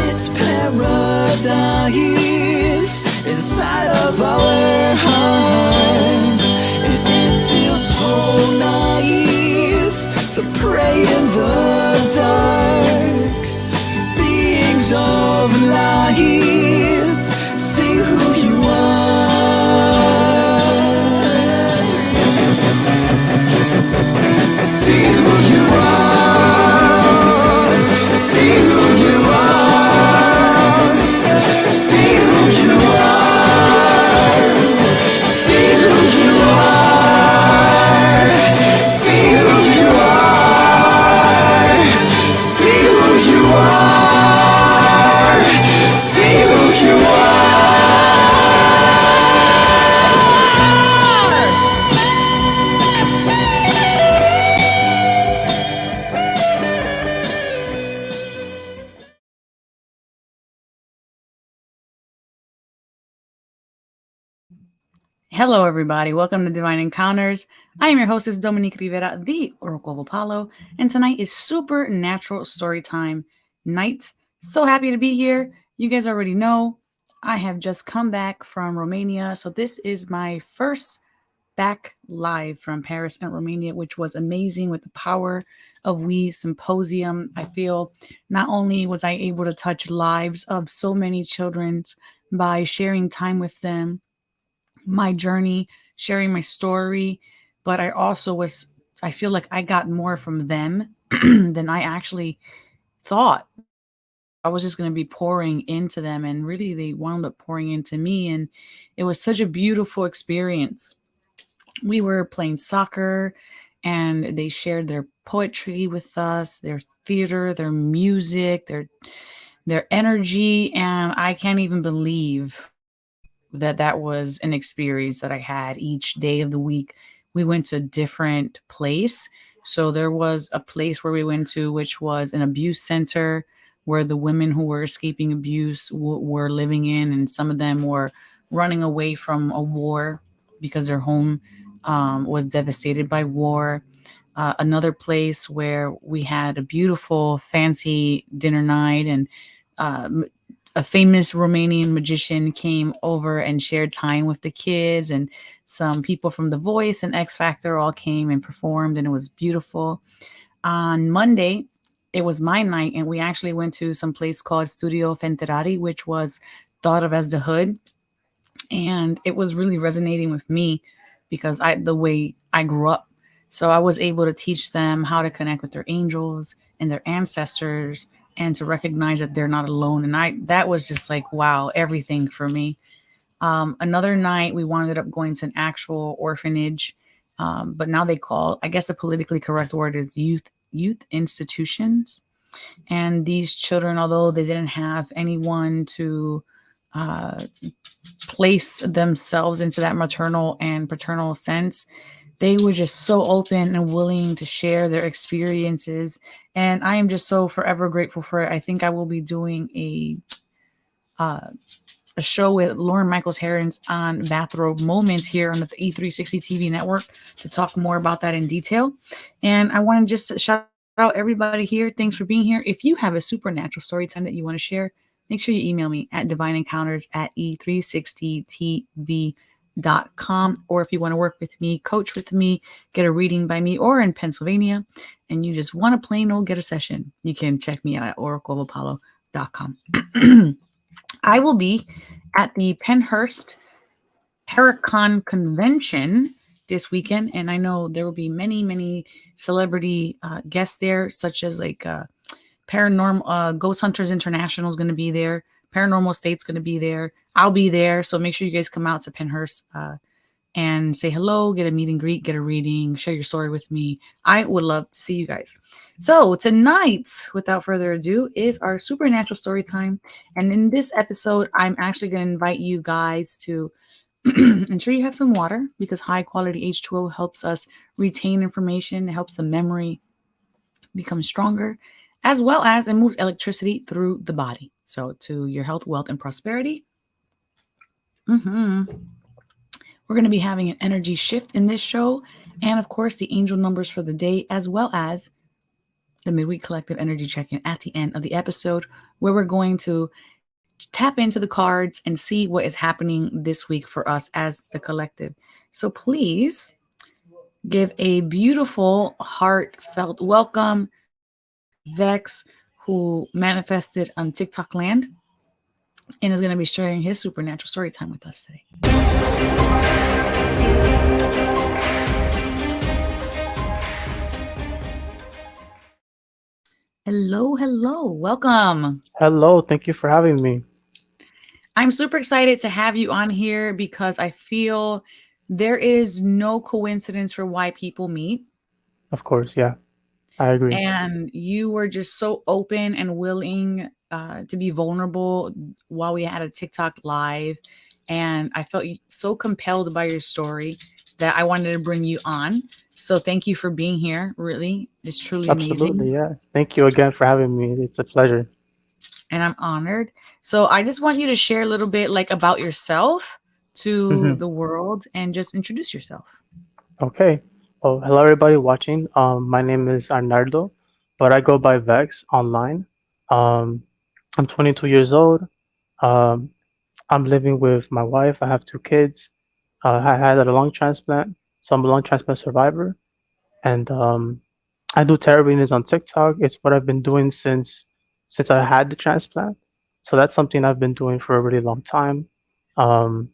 It's paradise inside of our hearts. It feels so nice to pray in the dark. Beings of light, see who you are. See who you are. See who you are. See who you are. See who you are. See who you are. See who you are. See who you are. Hello, everybody. Welcome to Divine Encounters. I am your hostess, Dominique Rivera, the Oracle of Apollo, and tonight is Supernatural Storytime night. So happy to be here. You guys already know I have just come back from Romania, so this is my first back live from Paris and Romania, which was amazing with the Power of We Symposium. I feel not only was I able to touch lives of so many children by sharing time with them, my journey, sharing my story, but I feel like I got more from them than I actually thought. I was just going to be pouring into them, and really they wound up pouring into me, and it was such a beautiful experience. We were playing soccer, and they shared their poetry with us, their theater, their music, their energy, and I can't even believe that was an experience that I had each day of the week. We went to a different place. So there was a place where we went to, which was an abuse center where the women who were escaping abuse were living in, and some of them were running away from a war because their home was devastated by war. Another place where we had a beautiful, fancy dinner night, and a famous Romanian magician came over and shared time with the kids, and some people from The Voice and X Factor all came and performed, and it was beautiful. On Monday, it was my night, and we actually went to some place called Studio Fenterari, which was thought of as the hood, and it was really resonating with me because the way I grew up. So I was able to teach them how to connect with their angels and their ancestors, and to recognize that they're not alone. And that was just like, wow, everything for me. Another night, we wound up going to an actual orphanage, but now they call, I guess the politically correct word is youth institutions. And these children, although they didn't have anyone to place themselves into that maternal and paternal sense, they were just so open and willing to share their experiences. And I am just so forever grateful for it. I think I will be doing a show with Lauren Michaels Herons on bathrobe moments here on the E360 TV network to talk more about that in detail. And I want to just shout out everybody here. Thanks for being here. If you have a supernatural story time that you want to share, make sure you email me at divineencounters@e360tv.com. Or if you want to work with me, coach with me, get a reading by me, or in Pennsylvania, and you just want to plain old get a session, you can check me out at oracleofapollo.com. I will be at the Pennhurst Paracon Convention this weekend, and I know there will be many celebrity guests there, such as like Paranormal Ghost Hunters International is going to be there. Paranormal State's going to be there. I'll be there. So make sure you guys come out to Pennhurst and say hello, get a meet and greet, get a reading, share your story with me. I would love to see you guys. So, tonight, without further ado, is our supernatural story time. And in this episode, I'm actually going to invite you guys to ensure you have some water because high quality H2O helps us retain information, it helps the memory become stronger, as well as it moves electricity through the body. So, to your health, wealth, and prosperity. We're going to be having an energy shift in this show, and of course, the angel numbers for the day, as well as the midweek collective energy check in at the end of the episode, where we're going to tap into the cards and see what is happening this week for us as the collective. So please give a beautiful, heartfelt welcome to Vex, who manifested on TikTok land and is going to be sharing his supernatural story time with us today. Hello, welcome. Hello, thank you for having me. I'm super excited to have you on here because I feel there is no coincidence for why people meet. Of course, yeah, I agree. And you were just so open and willing to be vulnerable while we had a TikTok live. And I felt so compelled by your story that I wanted to bring you on. So thank you for being here. Really, it's truly amazing. Absolutely, yeah. Thank you again for having me. It's a pleasure. And I'm honored. So I just want you to share a little bit like about yourself to hmm the world and just introduce yourself. Okay. Well, hello everybody watching. My name is Arnaldo, but I go by Vex online. Um, I'm 22 years old. Um, I'm living with my wife. I have two kids. I had a lung transplant, so I'm a lung transplant survivor. And I do tarot readings on TikTok. It's what I've been doing since I had the transplant. So that's something I've been doing for a really long time. Um,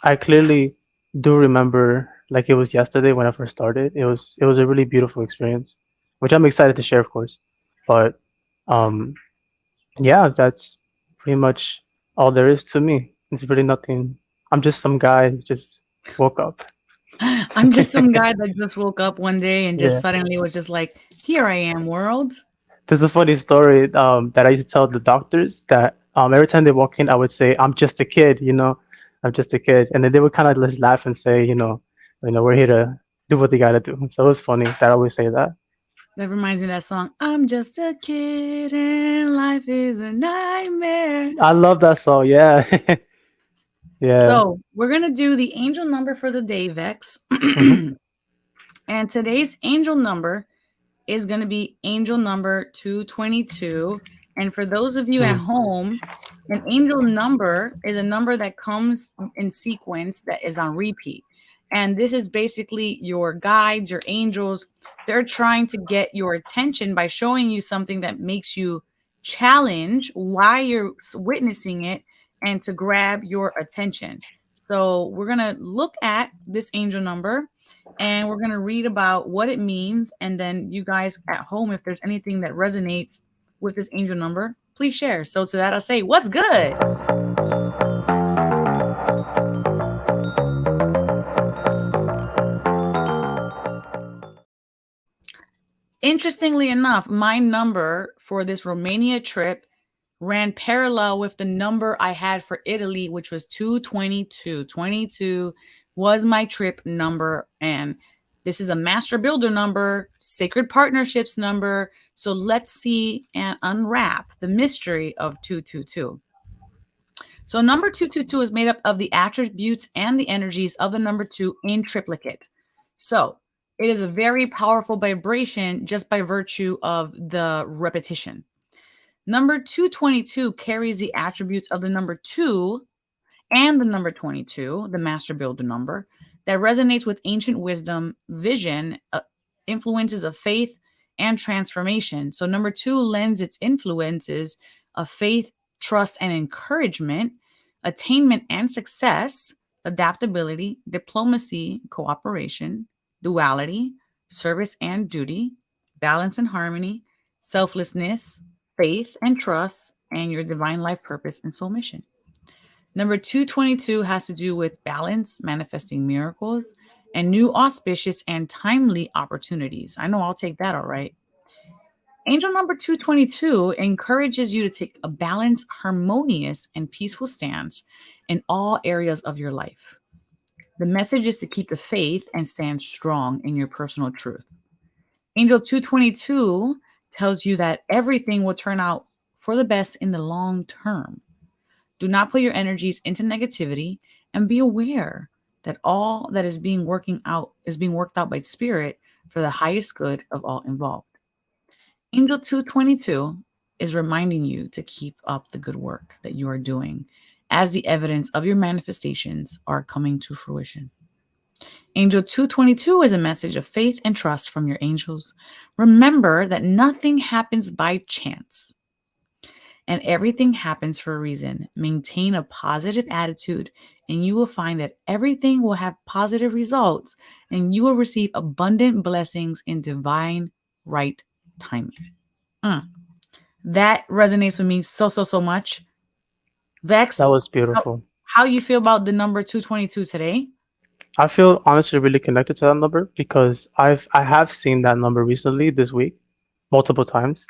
I clearly do remember like it was yesterday when I first started. It was a really beautiful experience, which I'm excited to share, of course. But um, yeah, that's pretty much all there is to me. It's really nothing. I'm just some guy who just woke up. I'm just some guy that just woke up one day and just Yeah. suddenly was just like, here I am, world. There's a funny story that I used to tell the doctors that every time they walk in, I would say, "I'm just a kid," "I'm just a kid," and then they would kind of just laugh and say, we're here to do what they gotta do. So it was funny that I always say that. That reminds me of that song, I'm just a kid and life is a nightmare. I love that song. Yeah, yeah. So we're going to do the angel number for the day, Vex. hmm And today's angel number is going to be angel number 222. And for those of you at mm home, an angel number is a number that comes in sequence that is on repeat. And this is basically your guides, your angels. They're trying to get your attention by showing you something that makes you challenge why you're witnessing it and to grab your attention. So we're going to look at this angel number and we're going to read about what it means. And then you guys at home, if there's anything that resonates with this angel number, please share. So to that, I'll say, what's good? Interestingly enough, my number for this Romania trip ran parallel with the number I had for Italy, which was 222. 22 was my trip number. And this is a master builder number, sacred partnerships number. So let's see and unwrap the mystery of 222. So number 222 is made up of the attributes and the energies of the number 2 in triplicate. So it is a very powerful vibration just by virtue of the repetition. Number 222 carries the attributes of the number 2 and the number 22, the master builder number, that resonates with ancient wisdom, vision, influences of faith, and transformation. So, number 2 lends its influences of faith, trust, and encouragement, attainment and success, adaptability, diplomacy, cooperation, duality, service and duty, balance and harmony, selflessness, faith and trust, and your divine life purpose and soul mission. Number 222 has to do with balance, manifesting miracles, and new auspicious and timely opportunities. I know I'll take that all right. Angel number 222 encourages you to take a balanced, harmonious, and peaceful stance in all areas of your life. The message is to keep the faith and stand strong in your personal truth. Angel 222 tells you that everything will turn out for the best in the long term. Do not put your energies into negativity and be aware that all that is being worked out by spirit for the highest good of all involved. Angel 222 is reminding you to keep up the good work that you are doing as the evidence of your manifestations are coming to fruition. Angel 222 is a message of faith and trust from your angels. Remember that nothing happens by chance and everything happens for a reason. Maintain a positive attitude, and you will find that everything will have positive results and you will receive abundant blessings in divine right timing. Mm, that resonates with me so much. That Vex, was how, beautiful. how you feel about the number 222 today? I feel honestly really connected to that number because I have seen that number recently this week multiple times.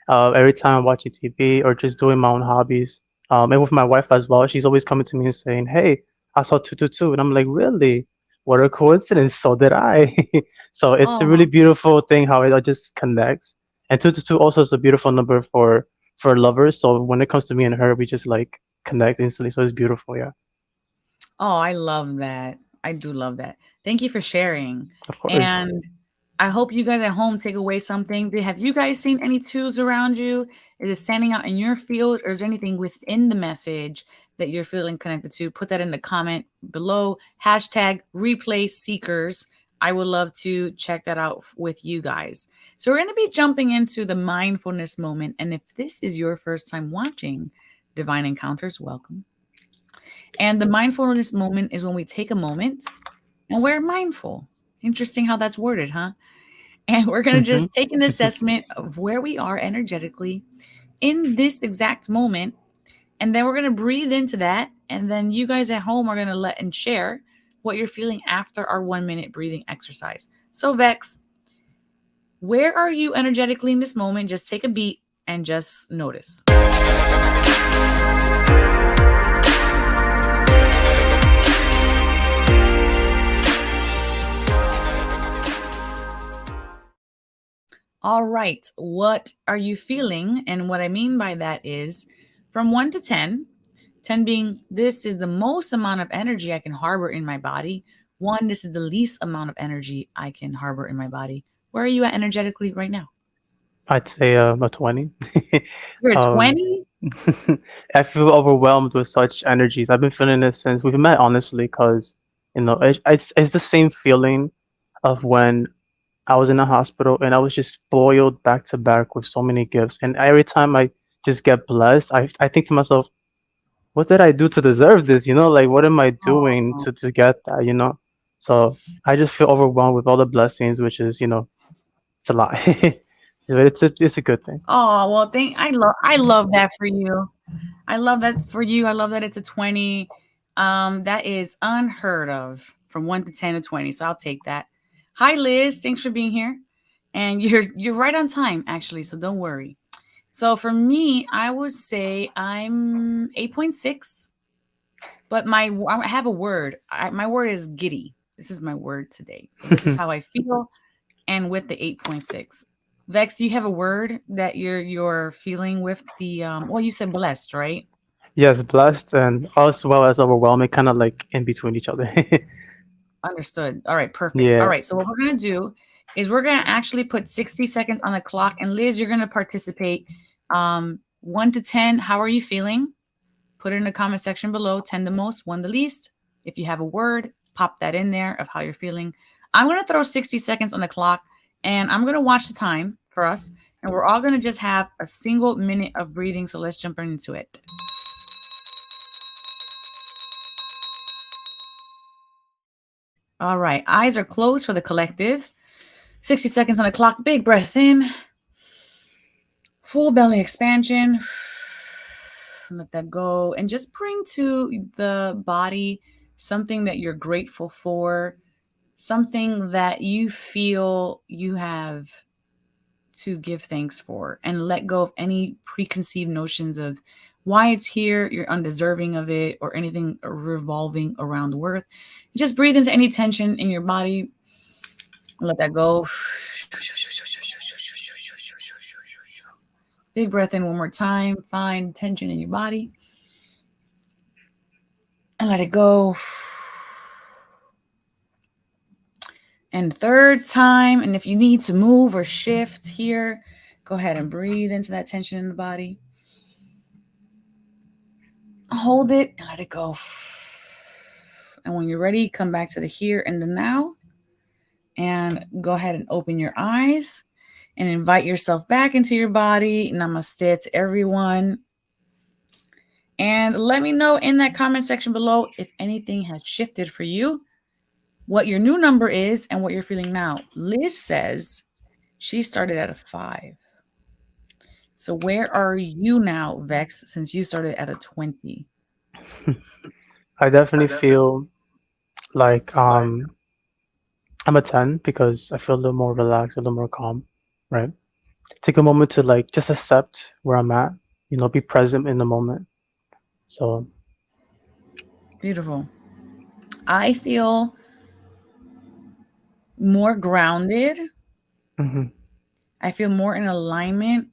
Every time I'm watching TV or just doing my own hobbies, and with my wife as well, she's always coming to me and saying, "Hey, I saw 222," and I'm like, "Really? What a coincidence! So did I." So it's a really Oh, beautiful thing how it all just connects. And 222 also is a beautiful number for lovers. So when it comes to me and her, we just like connect instantly. So it's beautiful. Yeah, oh, I love that. I do love that. Thank you for sharing. of course. And I hope you guys at home take away something. Have you guys seen any twos around you? Is it standing out in your field, or is there anything within the message that you're feeling connected to? Put that in the comment below. Hashtag replay seekers. I would love to check that out with you guys. So we're going to be jumping into the mindfulness moment. And if this is your first time watching Divine Encounters, welcome. And the mindfulness moment is when we take a moment and we're mindful. Interesting how that's worded, huh? And we're going to Hmm. just take an assessment of where we are energetically in this exact moment. And then we're going to breathe into that. And then you guys at home are going to let and share what you're feeling after our 1 minute breathing exercise. So, Vex, where are you energetically in this moment? Just take a beat and just notice. All right. What are you feeling? And what I mean by that is from 1 to 10, 10 being this is the most amount of energy I can harbor in my body. 1, this is the least amount of energy I can harbor in my body. Where are you at energetically right now? I'd say a 20. You're at um, 20? I feel overwhelmed with such energies. I've been feeling it since we've met, honestly, because it's the same feeling of when I was in a hospital and I was just spoiled back to back with so many gifts. And every time I just get blessed, I think to myself, what did I do to deserve this? Like what am I doing Oh, to get that? So I just feel overwhelmed with all the blessings, which is, it's a lot. But it's a good thing. oh well, I love that for you. I love that for you. I love that it's a 20. That is unheard of from 1 to 10 to 20. So I'll take that. Hi Liz, thanks for being here. And you're right on time actually, so don't worry. So for me, I would say I'm 8.6, but I have a word. My word is giddy. This is my word today. So this is how I feel and with the 8.6. Vex, do you have a word that you're feeling with the well, you said blessed, right? Yes, blessed and as well as overwhelming, kind of like in between each other. Understood. All right, perfect. All Yeah. right, so what we're going to do is we're going to actually put 60 seconds on the clock, and Liz, you're going to participate 1 to 10. How are you feeling? Put it in the comment section below. 10 the most, 1 the least. If you have a word, pop that in there of how you're feeling. I'm going to throw 60 seconds on the clock, and I'm going to watch the time for us, and we're all going to just have a single minute of breathing. So let's jump into it. All right, eyes are closed for the collective. 60 seconds on the clock. Big breath in, full belly expansion. Let that go and just bring to the body something that you're grateful for, something that you feel you have to give thanks for, and let go of any preconceived notions of why it's here, you're undeserving of it, or anything revolving around worth. Just breathe into any tension in your body, let that go. Big breath in one more time. Find tension in your body and let it go. And third time, and if you need to move or shift here, go ahead and breathe into that tension in the body. Hold it and let it go. And when you're ready, come back to the here and the now. And go ahead and open your eyes and invite yourself back into your body. Namaste to everyone. And let me know in that comment section below if anything has shifted for you, what your new number is, and what you're feeling now. Liz says she started at a 5. So where are you now, Vex, since you started at a 20? I definitely feel like I'm a 10 because I feel a little more relaxed, a little more calm, right? Take a moment to like just accept where I'm at, be present in the moment. So, Beautiful. I feel more grounded. mhm, I feel more in alignment,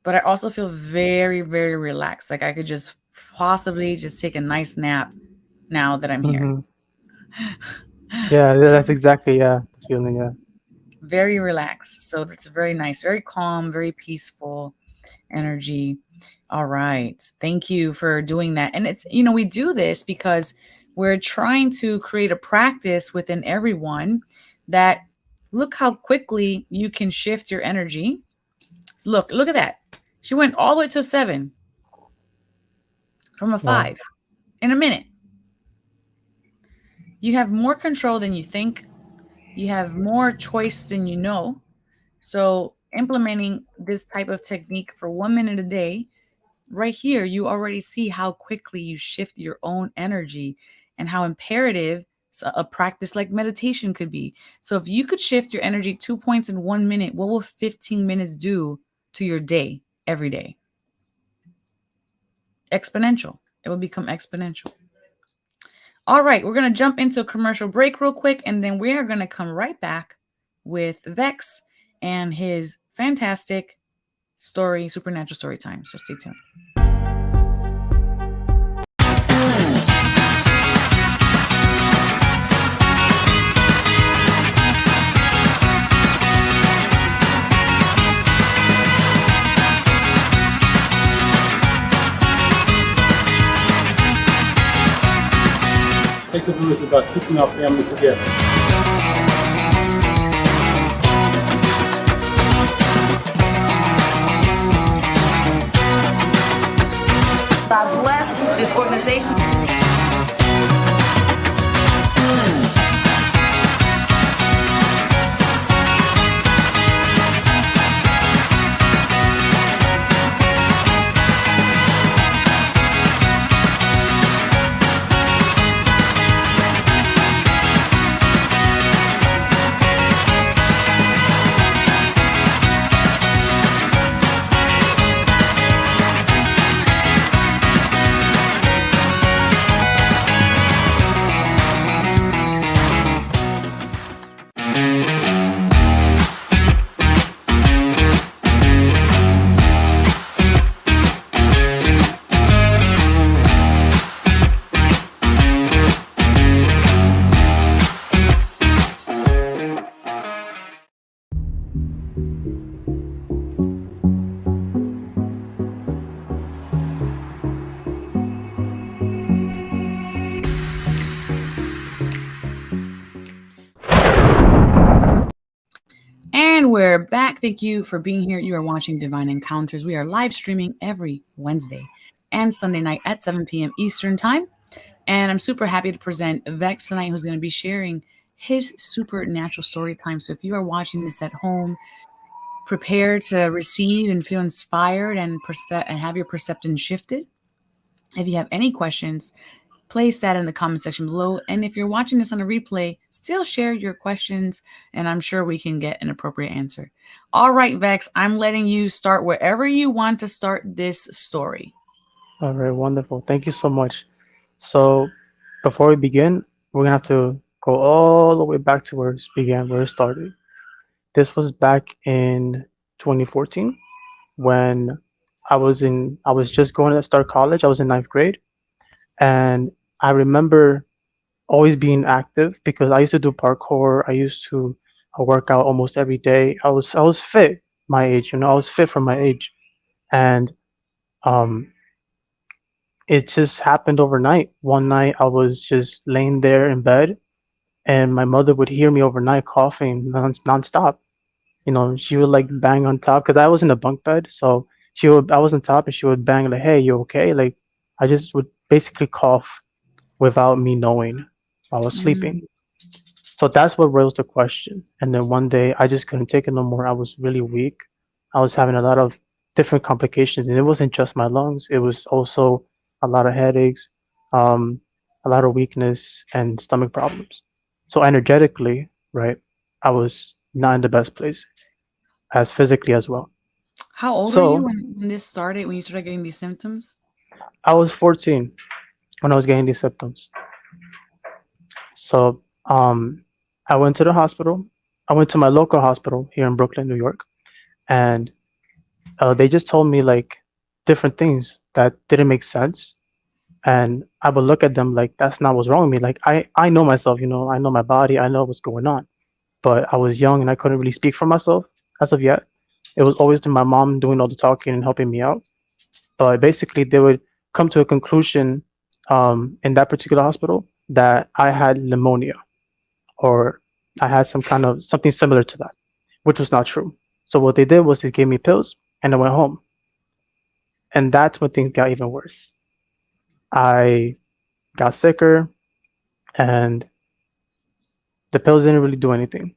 but I also feel very, very relaxed. Like I could just possibly just take a nice nap now that I'm here. mhm. Yeah, that's exactly, yeah, the feeling, yeah. Very relaxed. So that's very nice, very calm, very peaceful energy. All right. Thank you for doing that. And it's, we do this because we're trying to create a practice within everyone that look how quickly you can shift your energy. Look at that. She went all the way to a 7 from a Wow. 5 in a minute. You have more control than you think. You have more choice than you know. So, implementing this type of technique for 1 minute a day, right here, you already see how quickly you shift your own energy and how imperative a practice like meditation could be. So, if you could shift your energy 2 points in 1 minute, what will 15 minutes do to your day every day? Exponential. It will become exponential. All right, we're going to jump into a commercial break real quick, and then we are going to come right back with Vex and his fantastic story, supernatural story time. So stay tuned. Takes a village about keeping our families together. God bless this organization. And we're back. Thank you for being here. You are watching Divine Encounters. We are live streaming every Wednesday and Sunday night at 7 p.m. Eastern Time. And I'm super happy to present Vex tonight, who's going to be sharing his supernatural story time. So if you are watching this at home, prepare to receive and feel inspired and have your perception shifted. If you have any questions, place that in the comment section below. And if you're watching this on a replay, still share your questions, and I'm sure we can get an appropriate answer. All right, Vex, I'm letting you start wherever you want to start this story. All right, wonderful. Thank you so much. So, before we begin, we're gonna have to go all the way back to where it began, where it started. This was back in 2014 when I was just going to start college. I was in ninth grade, and I remember always being active because I used to do parkour. I used to work out almost every day. I was fit my age, you know, I was fit for my age, and um, it just happened overnight. One night I was just laying there in bed, and my mother would hear me overnight coughing nonstop. You know, she would like bang on top because I was in a bunk bed, so I was on top, and she would bang like, "Hey, you okay?" Like I just would basically cough without me knowing I was sleeping. Mm, So that's what rose the question. And then one day I just couldn't take it no more. I was really weak. I was having a lot of different complications, and it wasn't just my lungs. It was also a lot of headaches, um, a lot of weakness, and stomach problems. So energetically, right, I was not in the best place as physically as well. how old were you So when this started, when you started getting these symptoms? I was 14 when I was getting these symptoms. So I went to the hospital. I went to my local hospital here in Brooklyn, New York, and they just told me like different things that didn't make sense. And I would look at them like that's not what's wrong with me. Like I know myself, you know, I know my body, I know what's going on. But I was young and I couldn't really speak for myself as of yet. It was always my mom doing all the talking and helping me out. But basically, they would come to a conclusion in that particular hospital that I had pneumonia or I had some kind of something similar to that, which was not true. So what they did was they gave me pills and I went home. And that's when things got even worse. I got sicker and the pills didn't really do anything.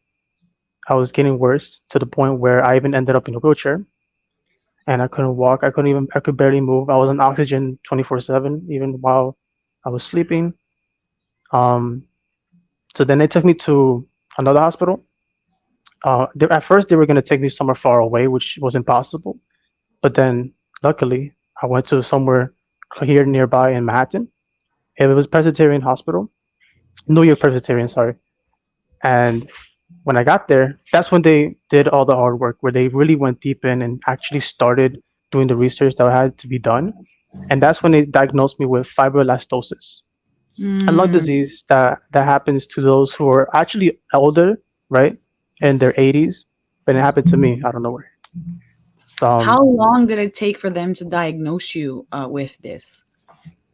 I was getting worse to the point where I even ended up in a wheelchair and I couldn't walk. I could barely move. I was on oxygen 24/7 even while I was sleeping. Um, so then they took me to another hospital. At first, they were going to take me somewhere far away, which was impossible. But then, luckily, I went to somewhere here nearby in Manhattan. It was Presbyterian Hospital, New York Presbyterian, sorry. And when I got there, that's when they did all the hard work, where they really went deep in and actually started doing the research that had to be done. And that's when they diagnosed me with fibroblastosis, a lung Mm, disease that happens to those who are actually older, right, in their 80s. But it happened to me. I don't know where. how Um, long did it take for them to diagnose you with this?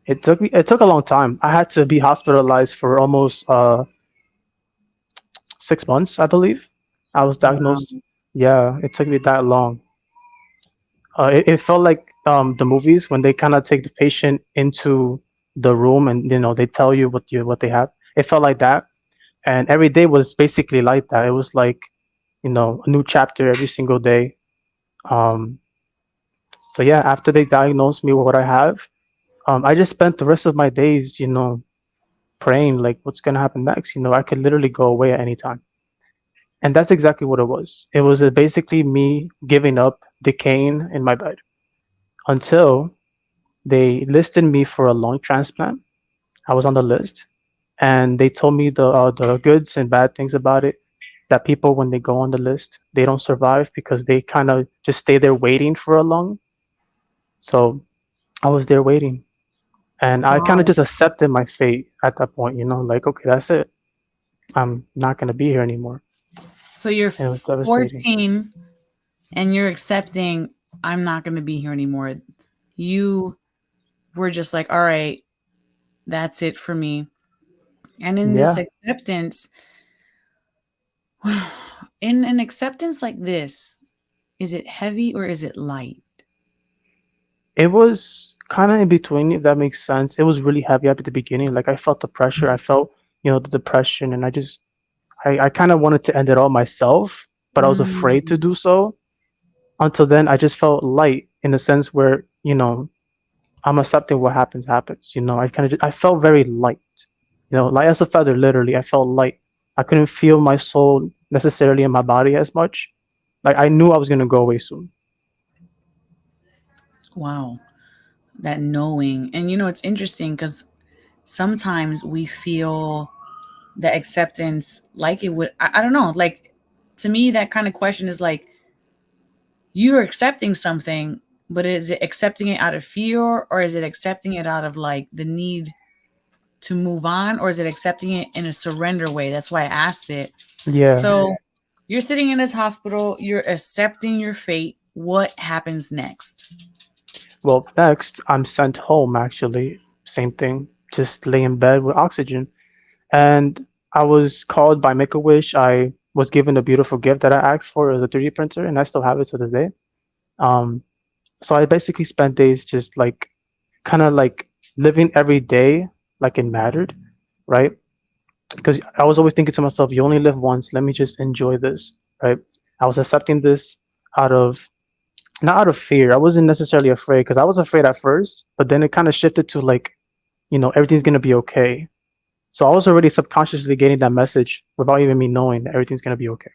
it took a long time. I had to be hospitalized for almost 6 months, I believe. I was Wow. diagnosed. Yeah, it took me that long. It felt like the movies when they kind of take the patient into the room and you know they tell you what they have. It felt like that, and every day was basically like that. It was like you know a new chapter every single day. Um, so yeah, after they diagnosed me with what I have, I just spent the rest of my days, you know, praying like what's gonna happen next. You know, I could literally go away at any time, and that's exactly what it was. It was basically me giving up, decaying in my bed until they listed me for a lung transplant. I was on the list, and they told me the goods and bad things about it. That people, when they go on the list, they don't survive because they kind of just stay there waiting for a lung. So I was there waiting, and I kind of Wow. just accepted my fate at that point. You know, like okay, that's it. I'm not gonna be here anymore, So you're and it was devastating. 14 and you're accepting, I'm not going to be here anymore. You were just like, all right, that's it for me. And in this Yeah, acceptance, in an acceptance like this, is it heavy or is it light? it was kind of in between, if that makes sense. It was really heavy up at the beginning. Like I felt the pressure. I felt, you know, the depression, and I kind of wanted to end it all myself, but I was afraid to Mm, do so. Until then, I just felt light in a sense where, you know, I'm accepting what happens happens. I kind of I felt very light. Light as a feather. Literally, I felt light. I couldn't feel my soul necessarily in my body as much. Like I knew I was gonna go away soon. Wow. That knowing. And it's interesting because sometimes we feel the acceptance like it would, I don't know, like to me, that kind of question is like you're accepting something, but is it accepting it out of fear, or is it accepting it out of like the need to move on, or is it accepting it in a surrender way? That's why I asked it. Yeah. So you're sitting in this hospital, you're accepting your fate. What happens next? Well, next I'm sent home. Actually, same thing. Just lay in bed with oxygen, and I was called by Make a Wish. I was given a beautiful gift that I asked for, the 3D printer, and I still have it to this day. Um, so I basically spent days just like kind of like living every day like it mattered, right? Because I was always thinking to myself, you only live once, let me just enjoy this, right? I was accepting this out of not out of fear. I wasn't necessarily afraid because I was afraid at first, but then it kind of shifted to like, everything's gonna be okay. So I was already subconsciously getting that message without even me knowing that everything's gonna be okay.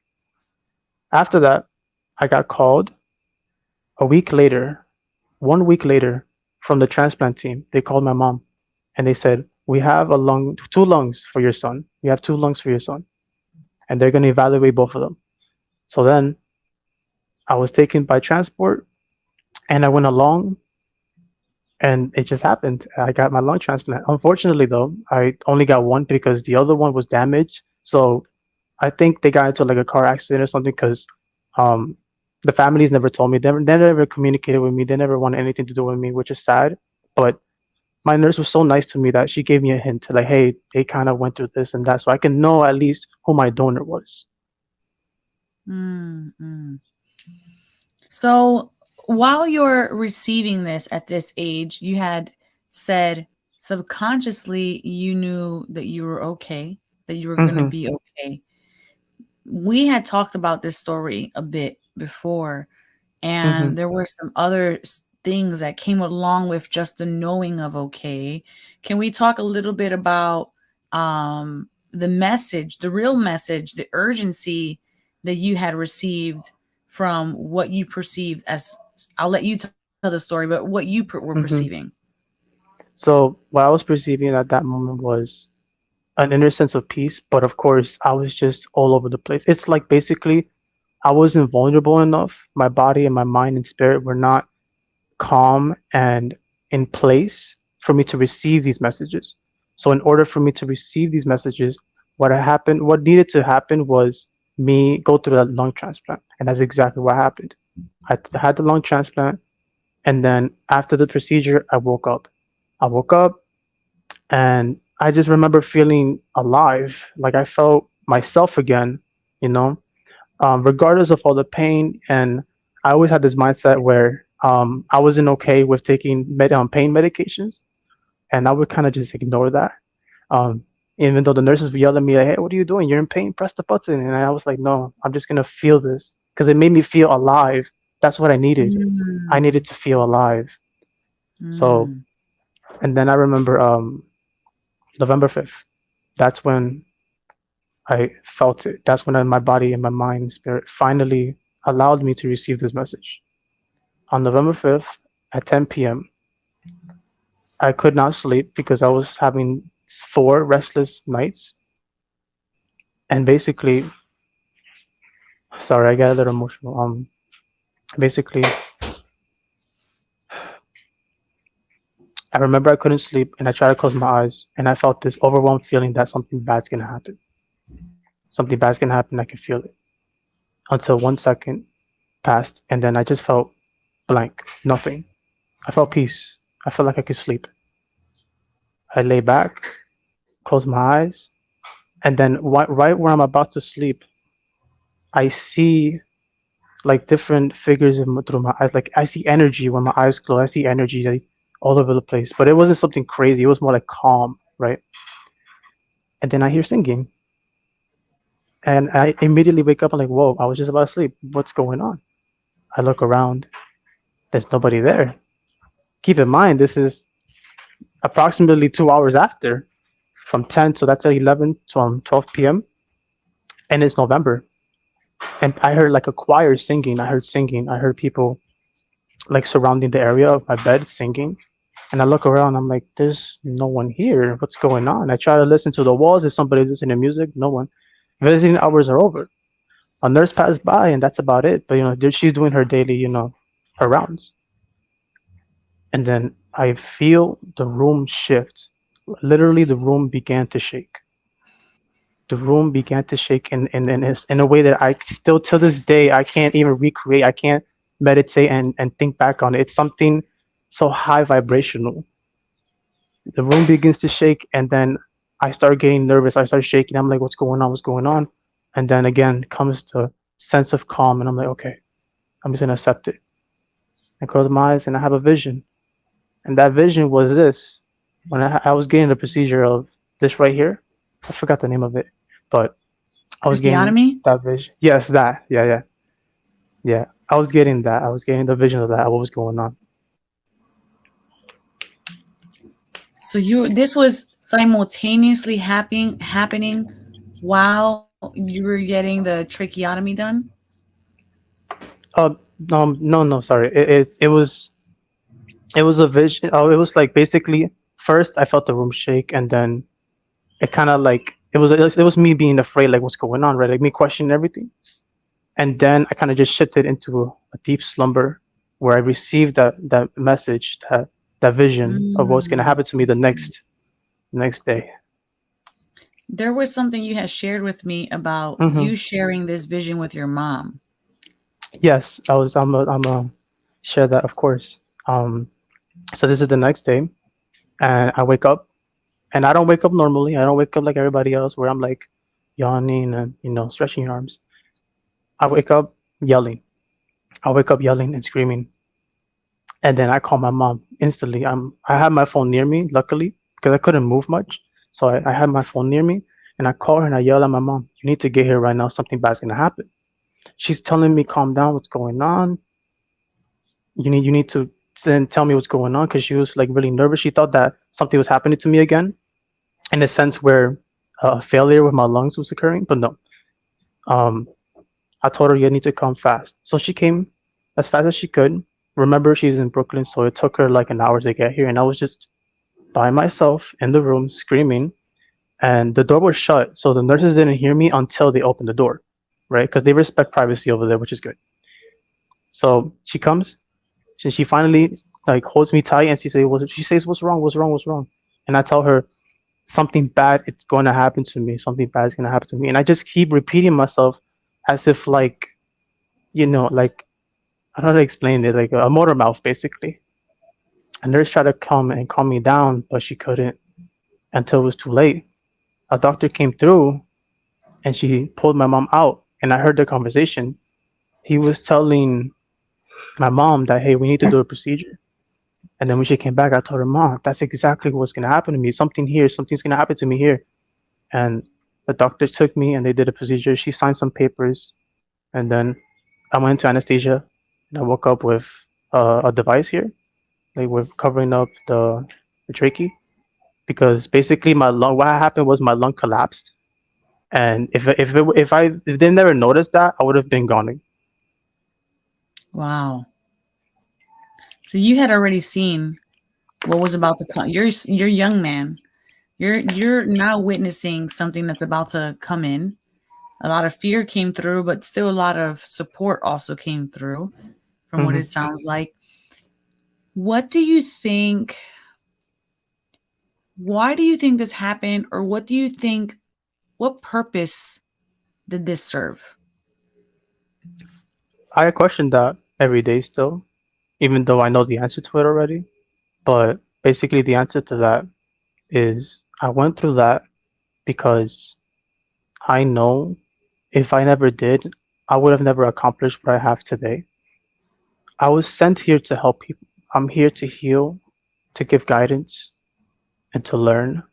After that, I got called a week later, 1 week later, from the transplant team. They called my mom and they said, we have two lungs for your son. We have two lungs for your son, and they're gonna evaluate both of them. So then I was taken by transport and I went along and it just happened. I got my lung transplant. Unfortunately, though, I only got one because the other one was damaged. So I think they got into like a car accident or something because um, the families never told me. They never communicated with me. They never wanted anything to do with me, which is sad. But my nurse was so nice to me that she gave me a hint, like, hey, they kind of went through this and that, so I can know at least who my donor was. Mm-hmm. So while you're receiving this at this age, you had said subconsciously you knew that you were okay, that you were going to Hmm. be okay. We had talked about this story a bit before, Hmm. and there were some other things that came along with just the knowing of okay. Can we talk a little bit about the message, the real message, the urgency that you had received from what you perceived as, I'll let you tell the story, but what you were perceiving? Hmm. So what I was perceiving at that moment was an inner sense of peace, but of course I was just all over the place. It's like basically I wasn't vulnerable enough. My body and my mind and spirit were not calm and in place for me to receive these messages. So in order for me to receive these messages, what needed to happen was me go through that lung transplant. And that's exactly what happened. I had the lung transplant, and then after the procedure, I woke up. I woke up and I just remember feeling alive, like I felt myself again, you know, regardless of all the pain. And I always had this mindset where I wasn't okay with taking pain medications, and I would kind of just ignore that. Um, Even though the nurses would yell at me like, "Hey, what are you doing? You're in pain. Press the button." And I was like, "No, I'm just gonna feel this," because it made me feel alive. That's what I needed. I Mm, needed to feel alive. So, mm. and then I remember November 5th. That's when I felt it. That's when my body and my mind and spirit finally allowed me to receive this message. On November 5th at 10 p.m., I could not sleep because I was having 4 restless nights. And basically, sorry, I got a little emotional. Basically, I remember I couldn't sleep and I tried to close my eyes and I felt this overwhelmed feeling that something bad's gonna happen. Something bad's gonna happen. I could feel it until 1 second passed and then I just felt blank, nothing. I felt peace. I felt like I could sleep. I lay back, closed my eyes, and then right where I'm about to sleep, I see like different figures through my eyes. Like I see energy when my eyes close. I see energy like all over the place. But it wasn't something crazy. It was more like calm, right? And then I hear singing, and I immediately wake up. I'm like, whoa! I was just about to sleep. What's going on? I look around. There's nobody there. Keep in mind, this is approximately 2 hours after, from 10, so that's at 11 to 12 p.m. and it's November. And I heard like a choir singing. I heard singing. I heard people like surrounding the area of my bed singing. And I look around, I'm like, there's no one here. What's going on? I try to listen to the walls. If somebody's listening to music, no one. Visiting hours are over. A nurse passed by, and that's about it. But she's doing her daily, her rounds. And then I feel the room shift. Literally, the room began to shake. The room began to shake in a way that I still, till this day, I can't even recreate. I can't meditate and think back on it. It's something so high vibrational. The room begins to shake, and then I start getting nervous. I start shaking. I'm like, what's going on? What's going on? And then again comes the sense of calm, and I'm like, okay, I'm just gonna accept it. I close my eyes, and I have a vision. And that vision was this: when I was getting the procedure of this right here. I forgot the name of it, but I was getting Tracheotomy? that vision. Yes, that. Yeah, yeah, yeah. I was getting that. I was getting the vision of that. What was going on? So this was simultaneously happening while you were getting the tracheotomy done? No, no, sorry. It was a vision. Oh, it was like basically first I felt the room shake, and then it kind of like it was me being afraid, like what's going on, right? Like me questioning everything, and then I kind of just shifted into a deep slumber where I received that message, that vision of what's gonna Mm. happen to me the next day. There was something you had shared with me about Hmm. you sharing this vision with your mom. Yes, I'm a share that, of course. Um, so this is the next day, and I wake up, and I don't wake up normally. I don't wake up like everybody else, where I'm like yawning and stretching your arms. I wake up yelling. I wake up yelling and screaming, and then I call my mom instantly. I had my phone near me, luckily, because I couldn't move much. So I had my phone near me, and I call her and I yell at my mom, "You need to get here right now. Something bad's gonna happen." She's telling me, "Calm down. What's going on? You need to tell me what's going on," because she was like really nervous. She thought that something was happening to me again, in a sense where a failure with my lungs was occurring. But no, um, I told her you need to come fast. So she came as fast as she could. Remember, she's in Brooklyn, so it took her like an hour to get here, and I was just by myself in the room screaming, and the door was shut, so the nurses didn't hear me until they opened the door, right? Because they respect privacy over there, which is good. So she comes, and she finally like holds me tight, and she says, "What's wrong? What's wrong? What's wrong?" And I tell her something bad it's going to happen to me. Something bad is going to happen to me, and I just keep repeating myself as if like like I don't know how to explain it, like a motor mouth basically. A nurse tried to come and calm me down, but she couldn't until it was too late. A doctor came through and she pulled my mom out, and I heard the conversation. He was telling my mom that, hey, we need to do a procedure. And then when she came back, I told her, Mom, that's exactly what's gonna happen to me. Something's gonna happen to me here. And the doctor took me and they did a procedure. She signed some papers, and then I went into anesthesia, and I woke up with a device here. Like we're covering up the trachea, because basically my lung. What happened was my lung collapsed, and if they never noticed that, I would have been gone. Wow. So you had already seen what was about to come. You're young man. You're now witnessing something that's about to come in. A lot of fear came through, but still a lot of support also came through from what Hmm. it sounds like. What do you think? Why do you think this happened, or what do you think? What purpose did this serve? I question that every day still, even though I know the answer to it already. But basically, the answer to that is I went through that because I know if I never did, I would have never accomplished what I have today. I was sent here to help people. I'm here to heal, to give guidance, and to learn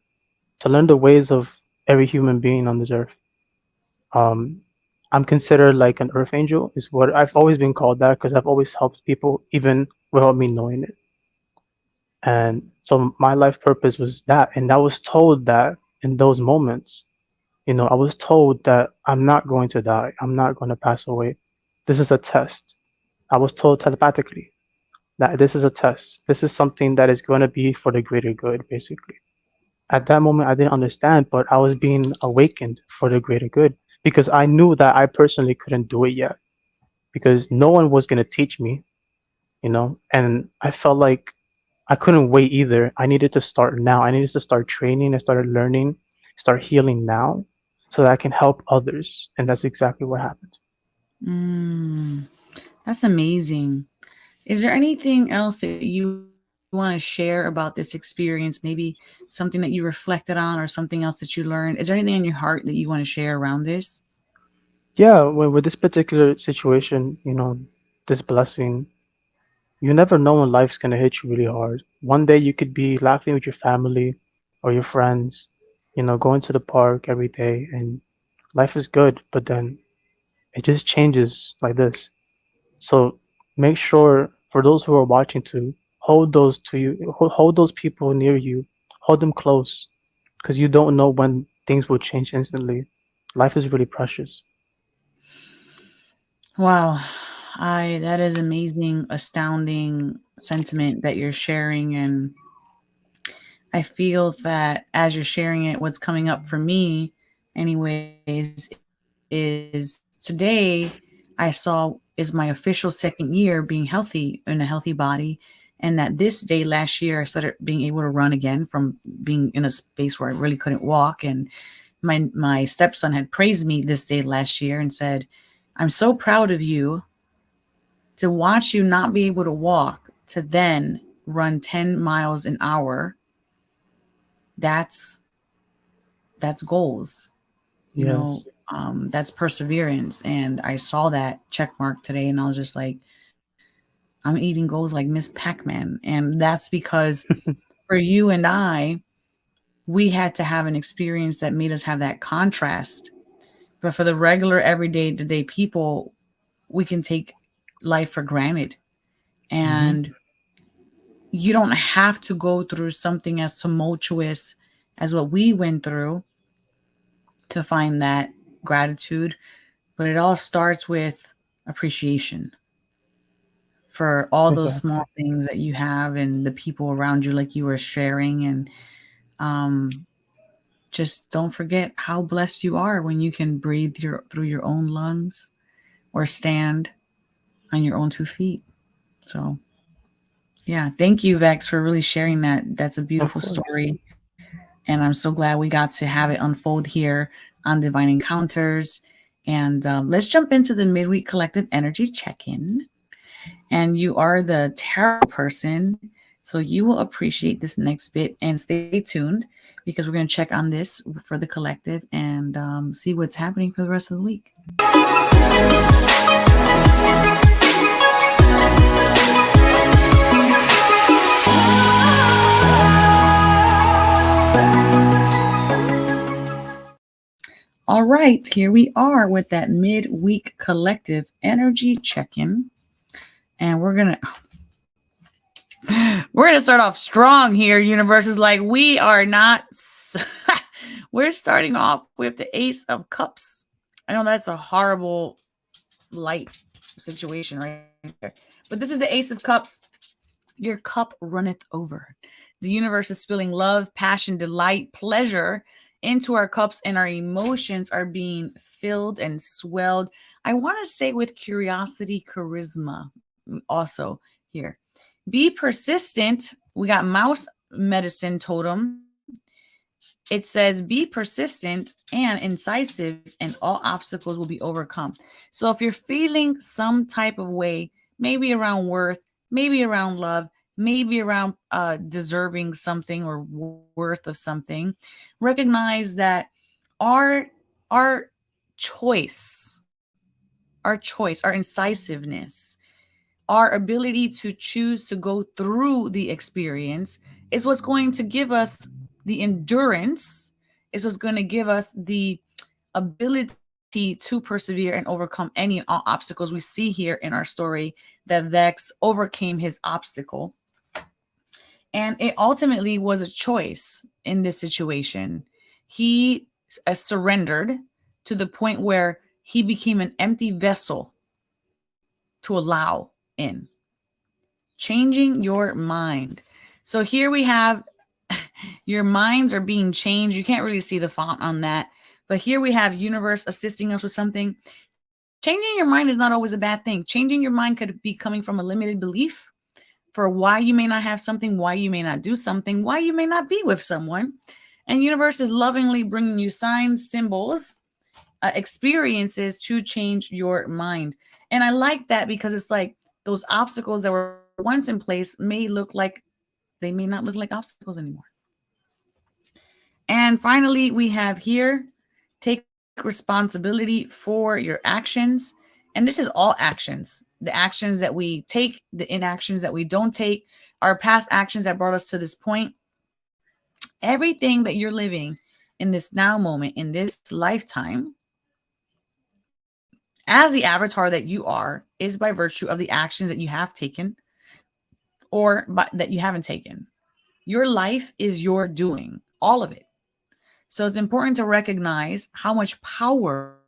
the ways of every human being on this earth. Um, I'm considered like an earth angel, is what I've always been called that because I've always helped people, even without me knowing it. And so my life purpose was that. And I was told that in those moments, I was told that I'm not going to die. I'm not going to pass away. This is a test. I was told telepathically that this is a test. This is something that is going to be for the greater good, basically. At that moment, I didn't understand, but I was being awakened for the greater good because I knew that I personally couldn't do it yet because no one was going to teach me, and I felt like I couldn't wait either. I needed to start now. I needed to start training. I started learning, start healing now so that I can help others. And that's exactly what happened. Mm, that's amazing. Is there anything else that you want to share about this experience? Maybe something that you reflected on or something else that you learned? Is there anything in your heart that you want to share around this? Yeah, with this particular situation, this blessing, you never know when life's going to hit you really hard. One day you could be laughing with your family or your friends, going to the park every day, and life is good, but then it just changes like this. So make sure for those who are watching to hold those to you, hold those people near you, hold them close, because you don't know when things will change instantly. Life is really precious. Wow. That is amazing, astounding sentiment that you're sharing. And I feel that as you're sharing it, what's coming up for me, anyways, is today I saw is my official second year being healthy in a healthy body. And that this day last year, I started being able to run again from being in a space where I really couldn't walk. And my stepson had praised me this day last year and said, "I'm so proud of you to watch you not be able to walk to then run 10 miles an hour. That's goals, Yes. that's perseverance." And I saw that check mark today and I was just like, I'm eating goals like Miss Pac-Man. And that's because for you and I, we had to have an experience that made us have that contrast. But for the regular everyday to day people, we can take life for granted. Hmm. And you don't have to go through something as tumultuous as what we went through to find that gratitude. But it all starts with appreciation for all those Exactly. small things that you have and the people around you, like you were sharing. And um, just don't forget how blessed you are when you can breathe through your own lungs or stand on your own 2 feet. So, yeah, thank you, Vex, for really sharing that. That's a Of beautiful course. story. And I'm so glad we got to have it unfold here on Divine Encounters. And let's jump into the midweek collective energy check in. And you are the tarot person. So you will appreciate this next bit and stay tuned because we're going to check on this for the collective and see what's happening for the rest of the week. All right, here we are with that midweek collective energy check-in. And we're gonna start off strong here. Universe is like, we are not we're starting off with the Ace of Cups. I know that's a horrible light situation right there. But this is the Ace of Cups. Your cup runneth over. The universe is spilling love, passion, delight, pleasure into our cups, and our emotions are being filled and swelled. I want to say with curiosity, charisma also here. Be persistent. We got mouse medicine totem. It says be persistent and incisive, and all obstacles will be overcome. So if you're feeling some type of way, maybe around worth, maybe around love, maybe around deserving something or worth of something, recognize that our our choice, our incisiveness, our ability to choose to go through the experience is what's going to give us the endurance, is what's going to give us the ability to persevere and overcome any and all obstacles. We see here in our story that Vex overcame his obstacle. And it ultimately was a choice in this situation. He surrendered to the point where he became an empty vessel to allow in. Changing your mind. So here we have your minds are being changed. You can't really see the font on that. But here we have universe assisting us with something. Changing your mind is not always a bad thing. Changing your mind could be coming from a limited belief for why you may not have something, why you may not do something, why you may not be with someone. And universe is lovingly bringing you signs, symbols, experiences to change your mind. And I like that because it's like those obstacles that were once in place may look like they may not look like obstacles anymore. And finally, we have here take responsibility for your actions. And this is all actions, the actions that we take, the inactions that we don't take, our past actions that brought us to this point. Everything that you're living in this now moment, in this lifetime, as the avatar that you are, is by virtue of the actions that you have taken or that you haven't taken. Your life is your doing, all of it. So it's important to recognize how much power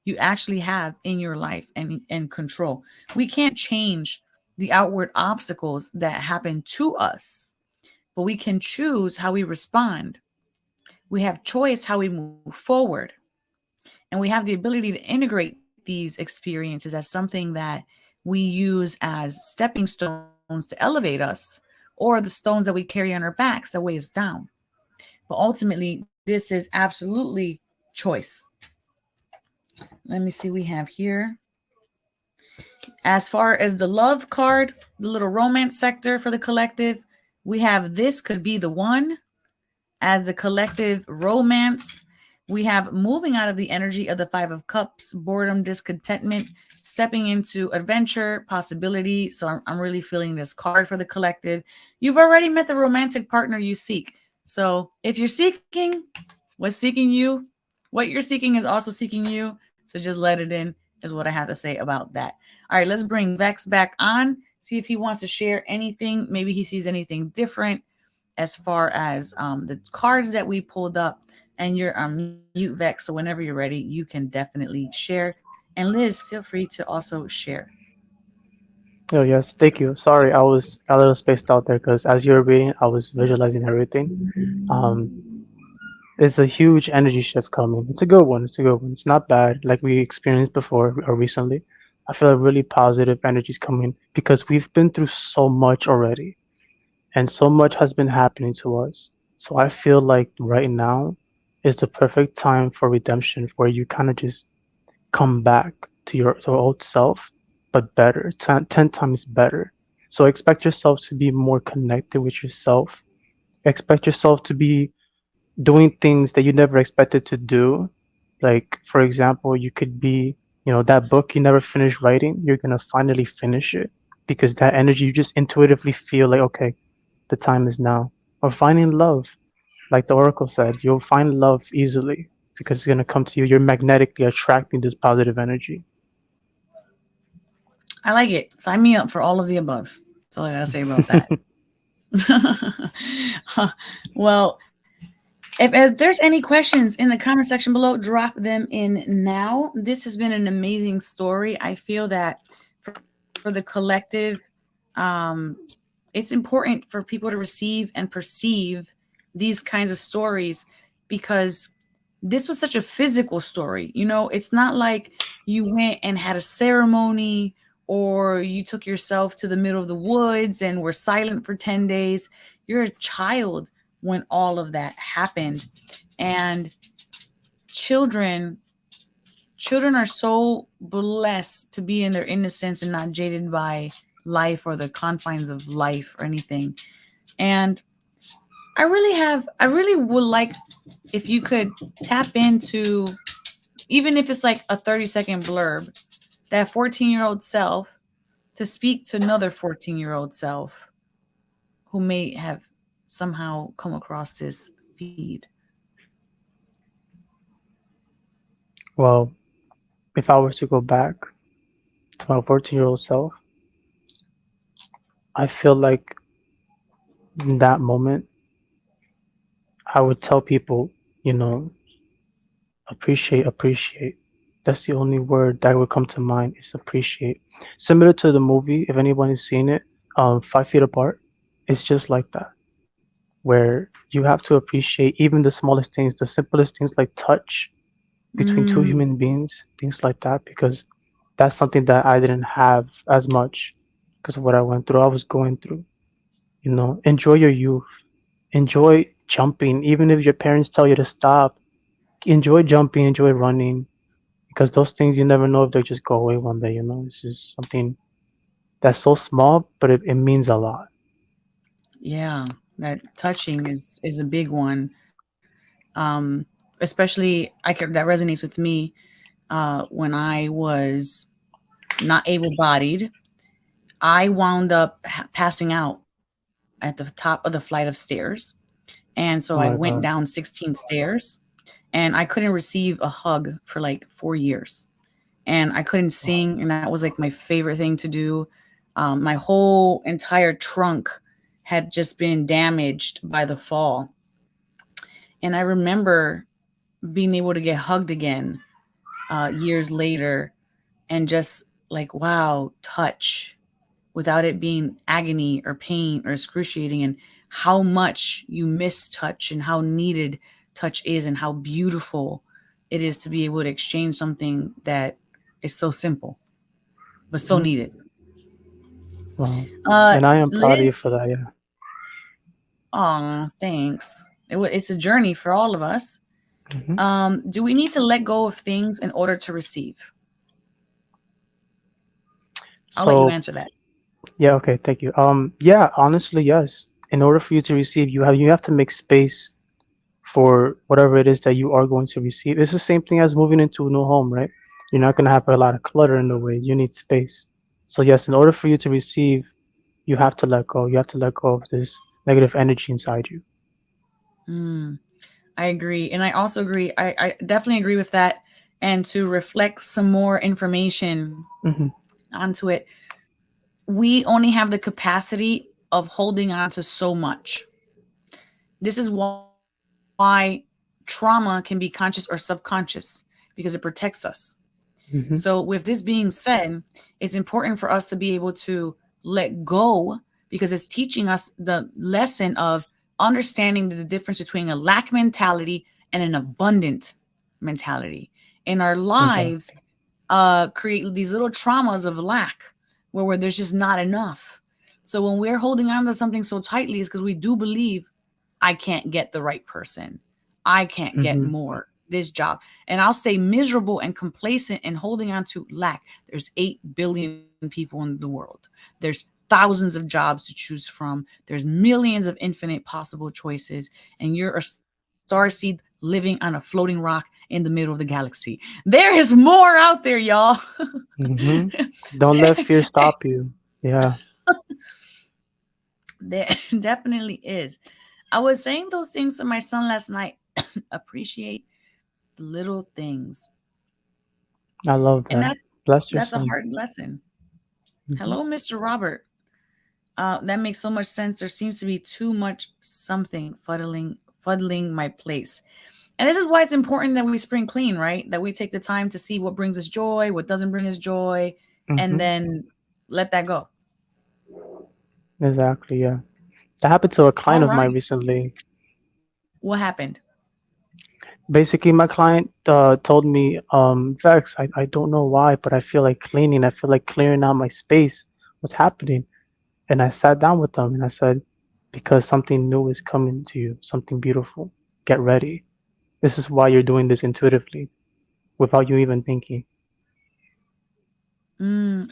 you actually have in your life and control. We can't change the outward obstacles that happen to us, but we can choose how we respond. We have choice how we move forward. And we have the ability to integrate these experiences as something that we use as stepping stones to elevate us, or the stones that we carry on our backs that weigh us down. But ultimately, this is absolutely choice. Let me see, we have here. As far as the love card, the little romance sector for the collective, we have this could be the one as the collective romance. We have moving out of the energy of the Five of Cups, boredom, discontentment, stepping into adventure, possibility. So I'm really feeling this card for the collective. You've already met the romantic partner you seek. So if you're seeking what's seeking you, what you're seeking is also seeking you. So just let it in, is what I have to say about that. All right, let's bring Vex back on, see if he wants to share anything. Maybe he sees anything different as far as the cards that we pulled up. And you're mute, Vex. So whenever you're ready, you can definitely share. And Liz, feel free to also share. Oh, yes, thank you. Sorry, I was a little spaced out there because as you were reading, I was visualizing everything. Um, it's a huge energy shift coming. It's a good one. It's a good one. It's not bad like we experienced before or recently. I feel a really positive energies coming because we've been through so much already and so much has been happening to us. So I feel like right now is the perfect time for redemption where you kind of just come back to your old self, but better, 10 times better. So expect yourself to be more connected with yourself. Expect yourself to be doing things that you never expected to do. Like, for example, you could be, that book you never finished writing, you're going to finally finish it because that energy, you just intuitively feel like, okay, the time is now. Or finding love. Like the Oracle said, you'll find love easily because it's going to come to you. You're magnetically attracting this positive energy. I like it. Sign me up for all of the above. That's all I gotta say about that. Well, if there's any questions in the comment section below, drop them in now. This has been an amazing story. I feel that for the collective, um, it's important for people to receive and perceive these kinds of stories because this was such a physical story. It's not like you went and had a ceremony or you took yourself to the middle of the woods and were silent for 10 days. You're a child when all of that happened. And children children are so blessed to be in their innocence and not jaded by life or the confines of life or anything. And I really would like if you could tap into, even if it's like a 30-second blurb, that 14-year-old self to speak to another 14-year-old self who may have somehow come across this feed. Well, if I were to go back to my 14-year-old self, I feel like in that moment, I would tell people, you know, appreciate, appreciate. That's the only word that would come to mind is appreciate. Similar to the movie, if anyone has seen it, 5 Feet Apart, it's just like that, where you have to appreciate even the smallest things, the simplest things like touch between two Mm, human beings, things like that, because that's something that I didn't have as much because of what I went through. I was going through, enjoy your youth, enjoy jumping, even if your parents tell you to stop. Enjoy jumping, enjoy running, because those things you never know if they'll just go away one day. This is something that's so small, but it means a lot. yeah, that touching is a big one. Especially that resonates with me when I was not able-bodied. I wound up passing out at the top of the flight of stairs. And so I Oh went my down God. 16 stairs and I couldn't receive a hug for like 4 years. And I couldn't sing. And that was like my favorite thing to do. My whole entire trunk had just been damaged by the fall. And I remember being able to get hugged again years later and just like, wow, touch without it being agony or pain or excruciating, and how much you miss touch and how needed touch is and how beautiful it is to be able to exchange something that is so simple but so Mhm. needed. Wow. And I am proud of you Liz, for that. Yeah. aw, thanks. It's a journey for all of us. hmm Do we need to let go of things in order to receive? I'll let you So answer that. yeah, okay, thank you. Yeah, honestly, yes. In order for you to receive, you have to make space for whatever it is that you are going to receive. It's the same thing as moving into a new home, right? You're not gonna have a lot of clutter in the way. You need space. So yes, in order for you to receive, you have to let go. You have to let go of this negative energy inside you. Mm, I agree. And I also agree. I definitely agree with that. And to reflect some more information hmm onto it, we only have the capacity of holding on to so much. This is why trauma can be conscious or subconscious because it protects us. So, with hmm this being said, it's important for us to be able to let go because it's teaching us the lesson of understanding the difference between a lack mentality and an abundant mentality. In our lives, Exactly. create these little traumas of lack where there's just not enough. So when we're holding on to something so tightly, is because we do believe I can't get the right person. I can't get hmm more this job. And I'll stay miserable and complacent and holding on to lack. There's 8 billion people in the world. There's thousands of jobs to choose from. There's millions of infinite possible choices. And you're a starseed living on a floating rock in the middle of the galaxy. There is more out there, y'all. hmm Don't let fear stop you. Yeah, There definitely is. I was saying those things to my son last night. Appreciate the little things. I love And that. Bless your that's a son. hard lesson. hmm Hello, Mr. Robert. That makes so much sense. There seems to be too much something fuddling my place. And this is why it's important that we spring clean, right? That we take the time to see what brings us joy, what doesn't bring us joy, and hmm then let that go. Exactly. Yeah. That happened to a All client of mine right. recently. What happened? Basically, my client told me, Vex, I don't know why, but I feel like cleaning. I feel like clearing out my space. What's happening? And I sat down with them and I said, because something new is coming to you, something beautiful. Get ready. This is why you're doing this intuitively without you even thinking.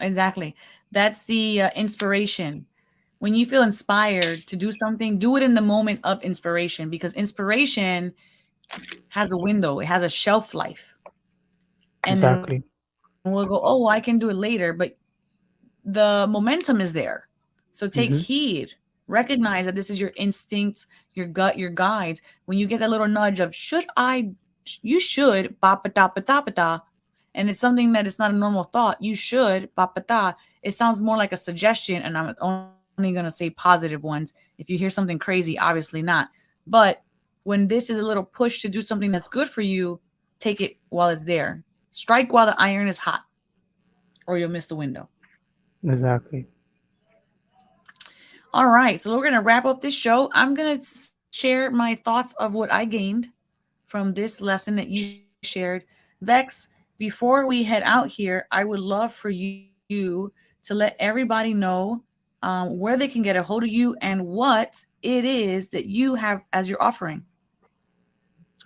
Exactly. That's the inspiration. When you feel inspired to do something, do it in the moment of inspiration because inspiration has a window, it has a shelf life. And then we'll go, Exactly. oh, I can do it later. But the momentum is there. So take hmm heed. Recognize that this is your instincts, your gut, your guides. When you get that little nudge of should I, you should ba ba da ba da ba da, and it's something that it's not a normal thought. You should ba ba da. It sounds more like a suggestion, and I'm only saying only going to say positive ones. If you hear something crazy, obviously not. But when this is a little push to do something that's good for you, take it while it's there. Strike while the iron is hot, or you'll miss the window. Exactly. All right, so we're going to wrap up this show. I'm going to share my thoughts of what I gained from this lesson that you shared. Vex, before we head out here, I would love for you to let everybody know where they can get a hold of you and what it is that you have as your offering.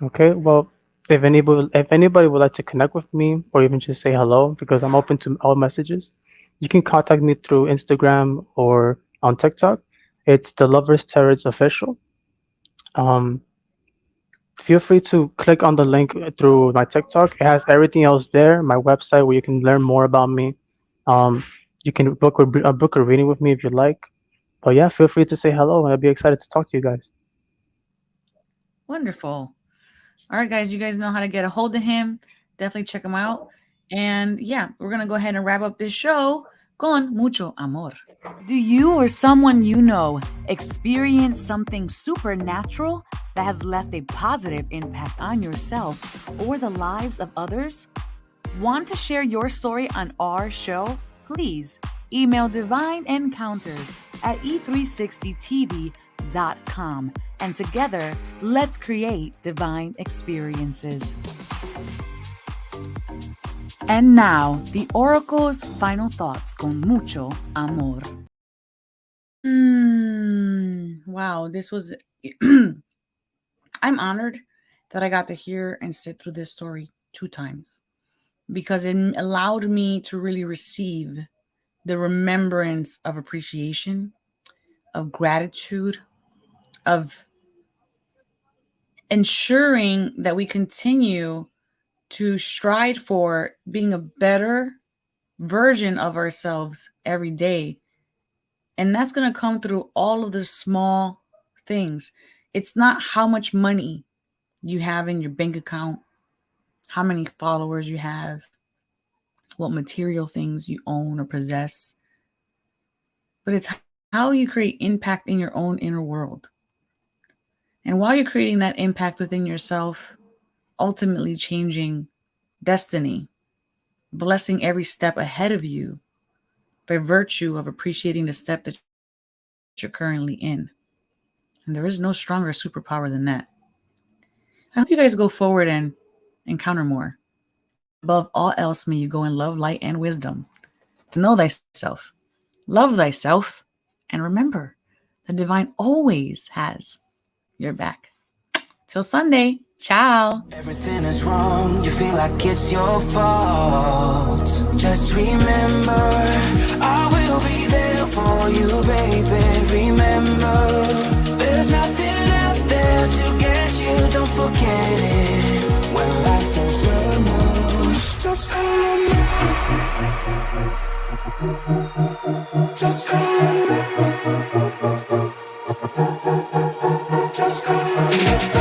Okay. Well, if anybody would like to connect with me or even just say hello, because I'm open to all messages, you can contact me through Instagram or on TikTok. It's the Lovers Terrors Official. Um, Feel free to click on the link through my TikTok. It has everything else there, my website where you can learn more about me. Um, you can book a reading with me if you like. But yeah, feel free to say hello, and I'd be excited to talk to you guys. Wonderful. All right, guys, you guys know how to get a hold of him. Definitely check him out. And yeah, we're going to go ahead and wrap up this show con mucho amor. Do you or someone you know experience something supernatural that has left a positive impact on yourself or the lives of others? Want to share your story on our show? Please email Divine Encounters at e360tv.com. And together, let's create divine experiences. And now, the Oracle's final thoughts con mucho amor. Wow, this was... I'm honored that I got to hear and sit through this story 2 times because it allowed me to really receive the remembrance of appreciation, of gratitude, of ensuring that we continue to strive for being a better version of ourselves every day. And that's going to come through all of the small things. It's not how much money you have in your bank account, how many followers you have, what material things you own or possess, but it's how you create impact in your own inner world. And while you're creating that impact within yourself, ultimately changing destiny, blessing every step ahead of you by virtue of appreciating the step that you're currently in. And there is no stronger superpower than that. I hope you guys go forward and encounter more. Above all else, may you go in love, light, and wisdom. Know thyself, love thyself, and remember, the divine always has your back. Till Sunday. Ciao. Everything is wrong, you feel like it's your fault. Just remember, I will be there for you, baby. Remember, there's nothing out there to get you, don't forget it. When life is lemons, just remember. Just remember. Just remember.